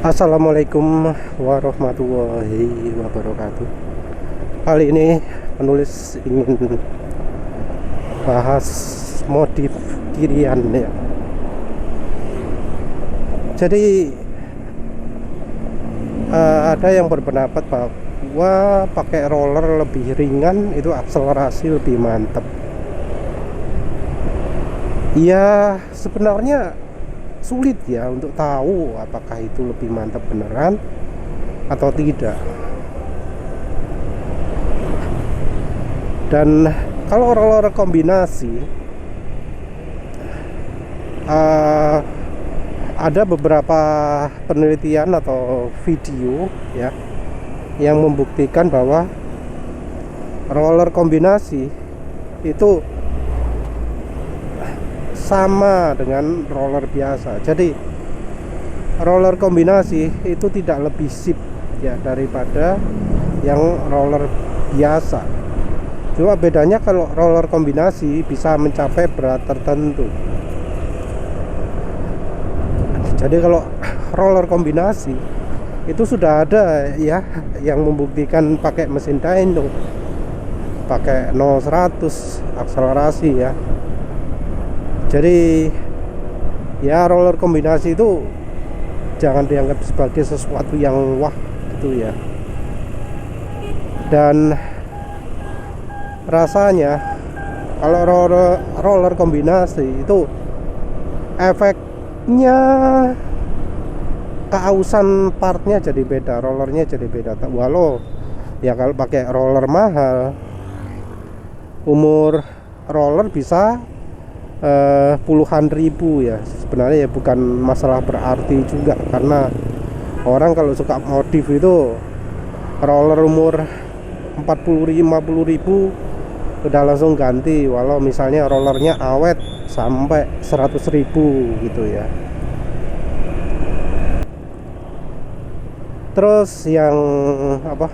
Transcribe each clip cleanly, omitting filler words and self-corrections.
Assalamualaikum warahmatullahi wabarakatuh. Kali ini penulis ingin bahas modif kirian ya. Jadi ada yang berpendapat bahwa pakai roller lebih ringan itu akselerasi lebih mantap. Ya sebenarnya sulit ya untuk tahu apakah itu lebih mantap beneran atau tidak. Dan kalau roller kombinasi ada beberapa penelitian atau video ya yang membuktikan bahwa roller kombinasi itu sama dengan roller biasa. Jadi roller kombinasi itu tidak lebih sip ya daripada yang roller biasa. Cuma bedanya kalau roller kombinasi bisa mencapai berat tertentu. Jadi kalau roller kombinasi itu sudah ada ya yang membuktikan pakai mesin dyno, pakai 0-100 akselerasi ya. Jadi ya roller kombinasi itu jangan dianggap sebagai sesuatu yang wah gitu ya. Dan rasanya kalau roller kombinasi itu efeknya keausan partnya jadi beda, rollernya jadi beda. Walau ya kalau pakai roller mahal, umur roller bisa puluhan ribu ya. Sebenarnya ya bukan masalah berarti juga, karena orang kalau suka modif itu roller umur 40-50 ribu udah langsung ganti, walau misalnya rollernya awet sampai 100 ribu gitu ya. Terus yang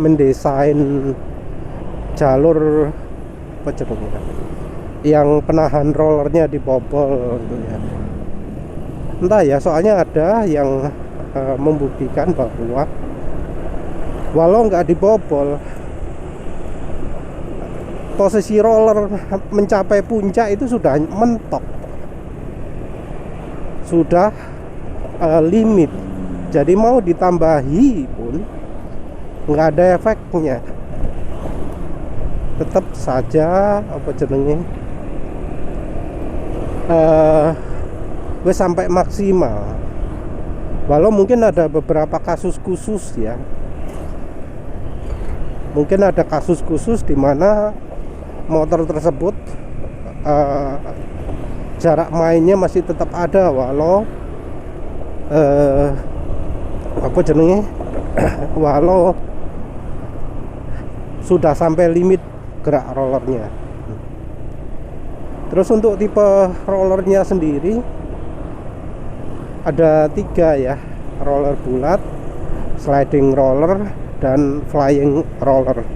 mendesain jalur yang penahan rollernya dibobol gitu ya. Entah ya, soalnya ada yang membuktikan bahwa walau nggak dibobol, posisi roller mencapai puncak itu sudah mentok, sudah limit. Jadi mau ditambahi pun nggak ada efeknya, tetap saja gue sampai maksimal. Walau mungkin ada beberapa kasus khusus ya, mungkin ada kasus khusus di mana motor tersebut jarak mainnya masih tetap ada walau walau sudah sampai limit gerak rollernya. Terus untuk tipe rollernya sendiri ada 3 ya, roller bulat, sliding roller, dan flying roller.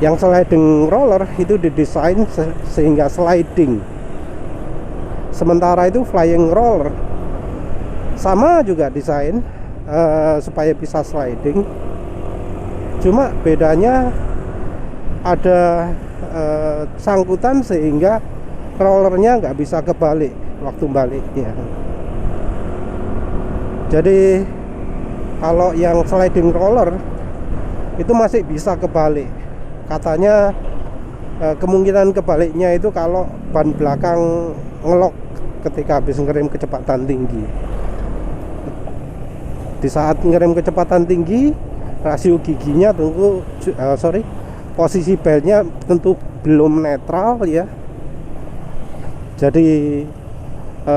Yang sliding roller itu didesain sehingga sliding, sementara itu flying roller sama juga desain supaya bisa sliding. Cuma bedanya ada sangkutan sehingga rollernya nggak bisa kebalik waktu baliknya. Jadi kalau yang sliding roller itu masih bisa kebalik. Katanya kemungkinan kebaliknya itu kalau ban belakang ngelok ketika habis ngerem kecepatan tinggi. Di saat ngerem kecepatan tinggi, rasio giginya tentu posisi belnya tentu belum netral ya. Jadi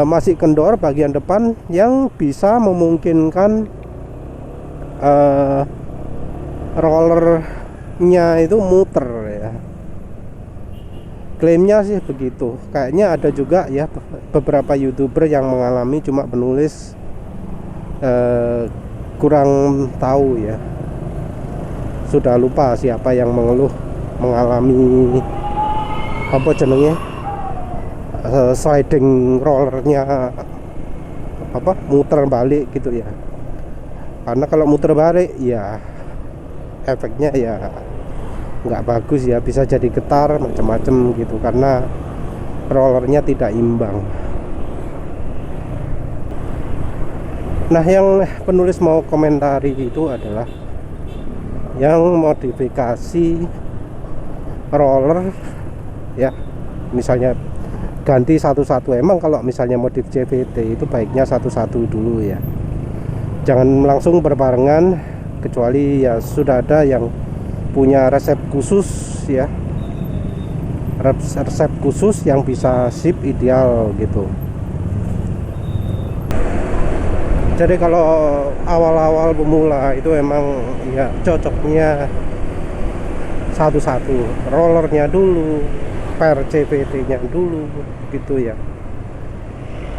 masih kendor bagian depan yang bisa memungkinkan rollernya itu muter ya. Klaimnya sih begitu. Kayaknya ada juga ya beberapa YouTuber yang mengalami, cuma penulis kurang tahu ya. Sudah lupa siapa yang mengalami sliding rollernya muter balik gitu ya. karena kalau muter balik ya efeknya ya nggak bagus ya, bisa jadi getar macam-macam gitu karena rollernya tidak imbang. Nah, yang penulis mau komentari itu adalah yang modifikasi roller ya, misalnya ganti satu-satu. Emang kalau misalnya modif CVT itu baiknya satu-satu dulu ya, jangan langsung berbarengan, kecuali ya sudah ada yang punya resep khusus ya, resep khusus yang bisa sip ideal gitu. Jadi kalau awal-awal pemula itu emang ya cocoknya satu-satu, rollernya dulu, per CVT nya dulu gitu ya.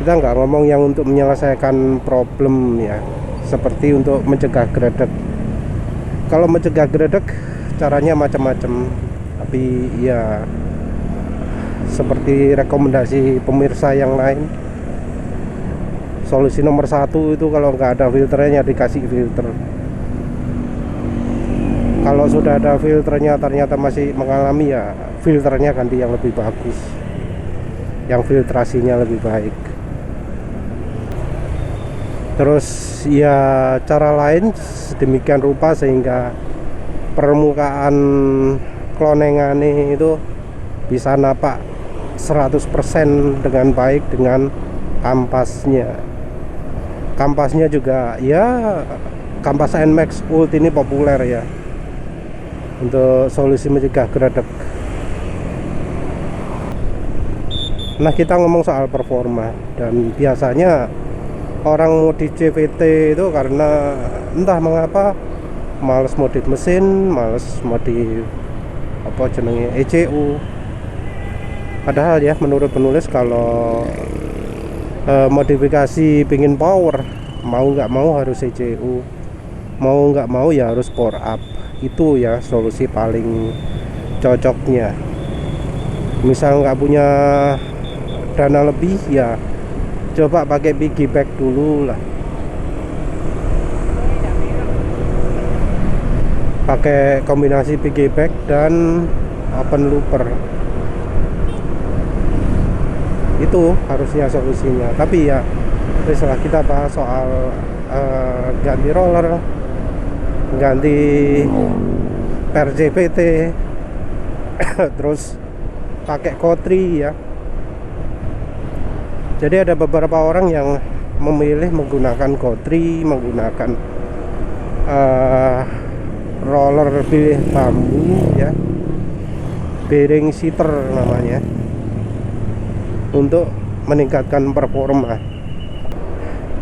Kita nggak ngomong yang untuk menyelesaikan problem ya, seperti untuk mencegah gredek. Kalau mencegah gredek caranya macam-macam, tapi ya seperti rekomendasi pemirsa yang lain, solusi nomor satu itu kalau nggak ada filternya dikasih filter. Kalau sudah ada filternya ternyata masih mengalami, ya filternya ganti yang lebih bagus, yang filtrasinya lebih baik. Terus ya cara lain sedemikian rupa sehingga permukaan klonengane itu bisa napak 100% dengan baik dengan kampasnya. Kampasnya juga ya kampas NMAX Ult ini populer ya untuk solusi mencegah gredek. Nah, kita ngomong soal performa, dan biasanya orang modif CVT itu karena entah mengapa males modif mesin, males modif apa jenenge ECU. Padahal ya menurut penulis kalau modifikasi pingin power, mau nggak mau harus ECU, mau nggak mau ya harus power up. Itu ya solusi paling cocoknya. Misal nggak punya dana lebih ya coba pakai piggyback dulu lah, pakai kombinasi piggyback dan open looper. Itu harusnya solusinya. Tapi ya setelah kita bahas soal ganti roller, ganti per CVT terus pakai kotri ya. Jadi ada beberapa orang yang memilih menggunakan kotri, menggunakan roller bambu ya, bearing seater namanya, untuk meningkatkan performa.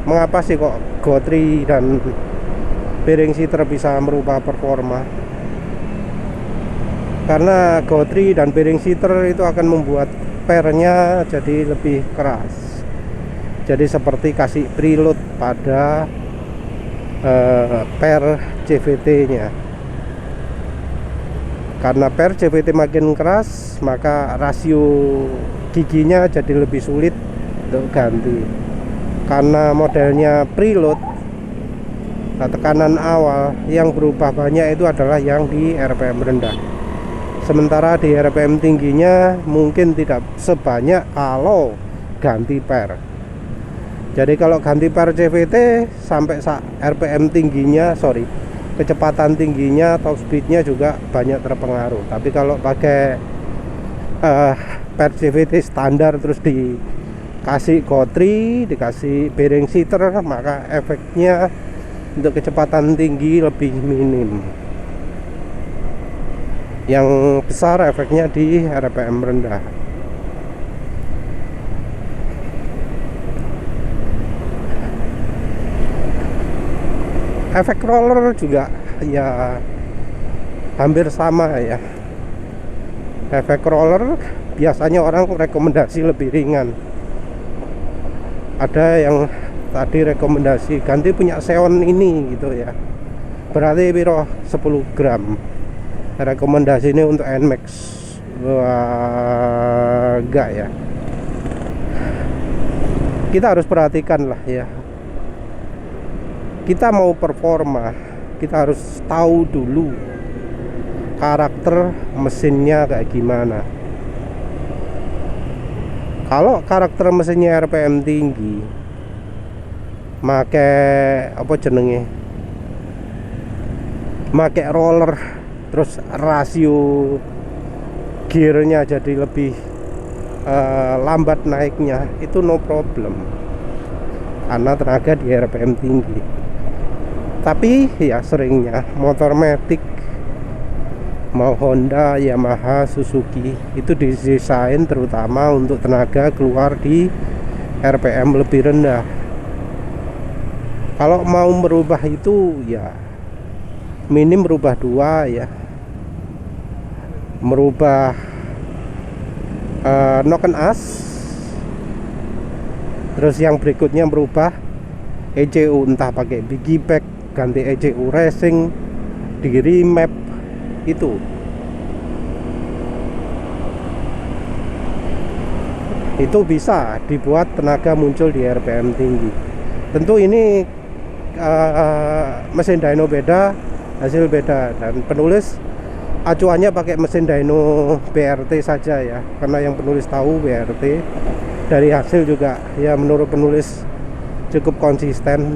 Mengapa sih kok kotri dan bearing seater bisa merubah performa? Karena kotri dan bearing seater itu akan membuat pernya jadi lebih keras. Jadi seperti kasih preload pada per CVT nya. Karena per CVT makin keras, maka rasio giginya jadi lebih sulit untuk ganti. Karena modelnya preload, tekanan awal yang berubah banyak itu adalah yang di RPM rendah. Sementara di RPM tingginya mungkin tidak sebanyak kalau ganti per. Jadi kalau ganti per CVT sampai RPM tingginya, kecepatan tingginya atau speednya juga banyak terpengaruh. Tapi kalau pakai per CVT standar terus dikasih kotri, dikasih bearing seater, maka efeknya untuk kecepatan tinggi lebih minim. Yang besar efeknya di RPM rendah. Efek roller juga ya hampir sama ya. Efek roller biasanya orang rekomendasi lebih ringan. Ada yang tadi rekomendasi ganti punya Xeon ini gitu ya, berarti piro 10 gram. Rekomendasi ini untuk NMAX. Wah, enggak ya. Kita harus perhatikan lah ya. kita mau performa, kita harus tahu dulu karakter mesinnya kayak gimana. Kalau karakter mesinnya RPM tinggi, make apa jenenge, make roller, terus rasio gearnya jadi lebih lambat naiknya, itu no problem karena tenaga di RPM tinggi. Tapi ya seringnya motor matic, mau Honda, Yamaha, Suzuki, itu didesain terutama untuk tenaga keluar di RPM lebih rendah. Kalau mau merubah itu ya minim merubah dua ya, merubah noken as, terus yang berikutnya merubah ECU, entah pakai Bigipack ganti ECU racing, di remap. Itu bisa dibuat tenaga muncul di RPM tinggi. Tentu ini mesin dyno beda, hasil beda, dan penulis acuannya pakai mesin dyno BRT saja ya, karena yang penulis tahu BRT. Dari hasil juga ya menurut penulis cukup konsisten.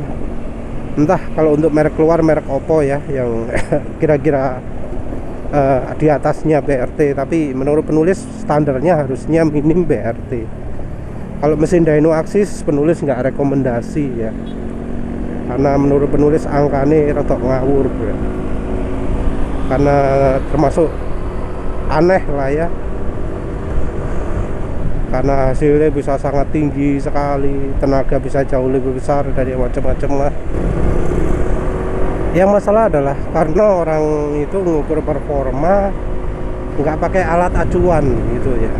Entah kalau untuk merek keluar, merek Oppo ya yang kira-kira di atasnya BRT, tapi menurut penulis standarnya harusnya minim BRT. Kalau mesin dyno Axis penulis nggak rekomendasi ya, karena menurut penulis angkanya rotok ngawur ya. Karena termasuk aneh lah ya, karena hasilnya bisa sangat tinggi sekali, tenaga bisa jauh lebih besar dari macam-macam lah. Yang masalah adalah karena orang itu mengukur performa nggak pakai alat acuan gitu ya.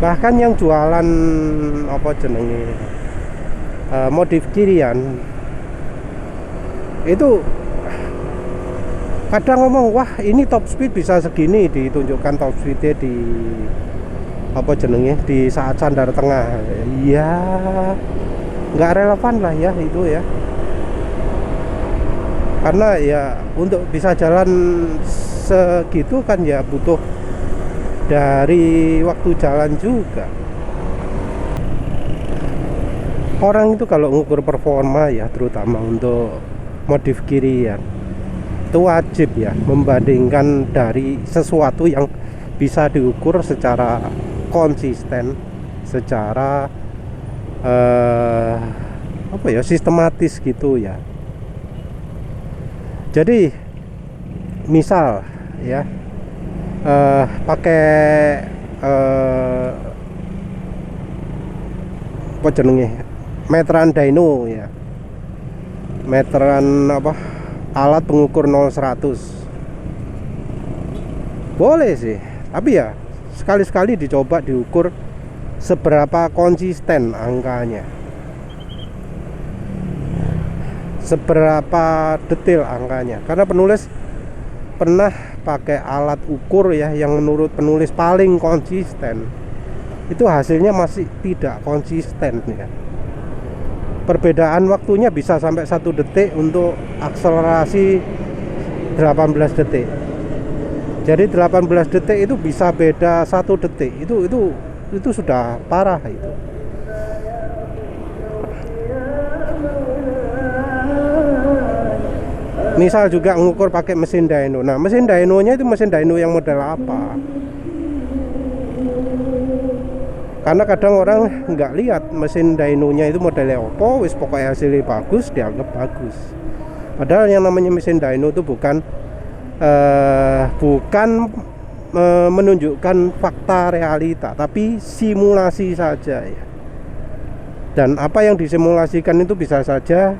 Bahkan yang jualan apa jenenge modif kirian itu kadang ngomong, wah ini top speed bisa segini, ditunjukkan top speednya di apa jenenge di saat sandar tengah. Ya nggak relevan lah ya itu ya, karena ya untuk bisa jalan segitu kan ya butuh dari waktu jalan juga. Orang itu kalau ngukur performa ya, terutama untuk modif kirian, itu wajib ya membandingkan dari sesuatu yang bisa diukur secara konsisten, secara apa ya, sistematis gitu ya. Jadi misal ya pakai apa jenenge meteran dyno ya, meteran apa, alat pengukur 0-100 boleh sih, tapi ya sekali-sekali dicoba diukur seberapa konsisten angkanya, seberapa detail angkanya. Karena penulis pernah pakai alat ukur ya yang menurut penulis paling konsisten, itu hasilnya masih tidak konsisten ya. Perbedaan waktunya bisa sampai 1 detik untuk akselerasi 18 detik. Jadi 18 detik itu bisa beda 1 detik. Itu sudah parah itu. Misal juga ngukur pakai mesin dyno. Nah, mesin dynonya itu mesin dyno yang model apa? Karena kadang orang nggak lihat mesin dynonya itu modelnya apa, wis pokoknya hasilnya bagus dianggap bagus. Padahal yang namanya mesin dyno itu bukan menunjukkan fakta realita, tapi simulasi saja ya. Dan apa yang disimulasikan itu bisa saja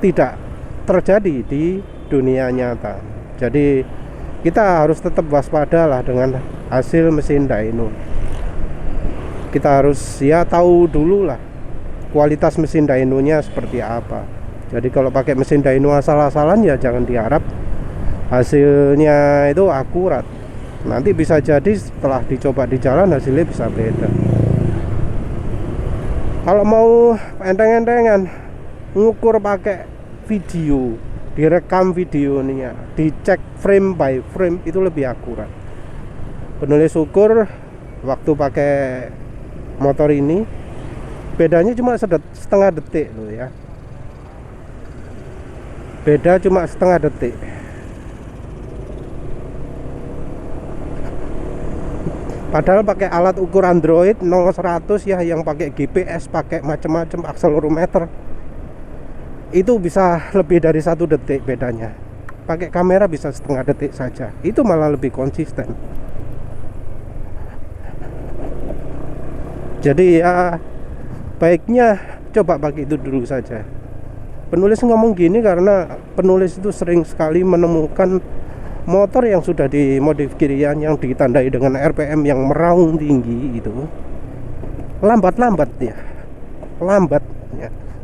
tidak terjadi di dunia nyata. Jadi kita harus tetap waspada lah dengan hasil mesin dyno. Kita harus ya tahu dulu lah kualitas mesin dynonya seperti apa. Jadi kalau pakai mesin dyno asal-asalan ya jangan diharap hasilnya itu akurat. Nanti bisa jadi setelah dicoba di jalan hasilnya bisa beda. Kalau mau enteng-entengan, ngukur pakai video, direkam videonya, dicek frame by frame, itu lebih akurat. Penulis ukur waktu pakai motor ini bedanya cuma setengah detik loh ya, beda cuma setengah detik. Padahal pakai alat ukur Android 0-100 ya, yang pakai GPS, pakai macam-macam akselerometer, itu bisa lebih dari 1 detik bedanya. Pakai kamera bisa setengah detik saja, itu malah lebih konsisten. Jadi ya baiknya coba pakai itu dulu saja. Penulis ngomong gini karena penulis itu sering sekali menemukan motor yang sudah dimodifikasikan, yang ditandai dengan RPM yang meraung tinggi, itu lambat ya.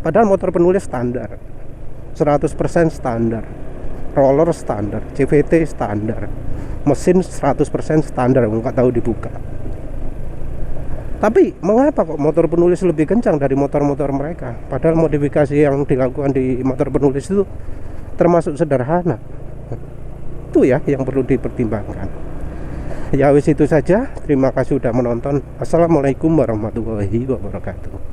Padahal motor penulis standar 100% standar, roller standar, CVT standar, mesin 100% standar, nggak tahu dibuka. Tapi mengapa kok motor penulis lebih kencang dari motor-motor mereka? Padahal modifikasi yang dilakukan di motor penulis itu termasuk sederhana. Itu ya yang perlu dipertimbangkan. Ya wis itu saja. Terima kasih sudah menonton. Assalamualaikum warahmatullahi wabarakatuh.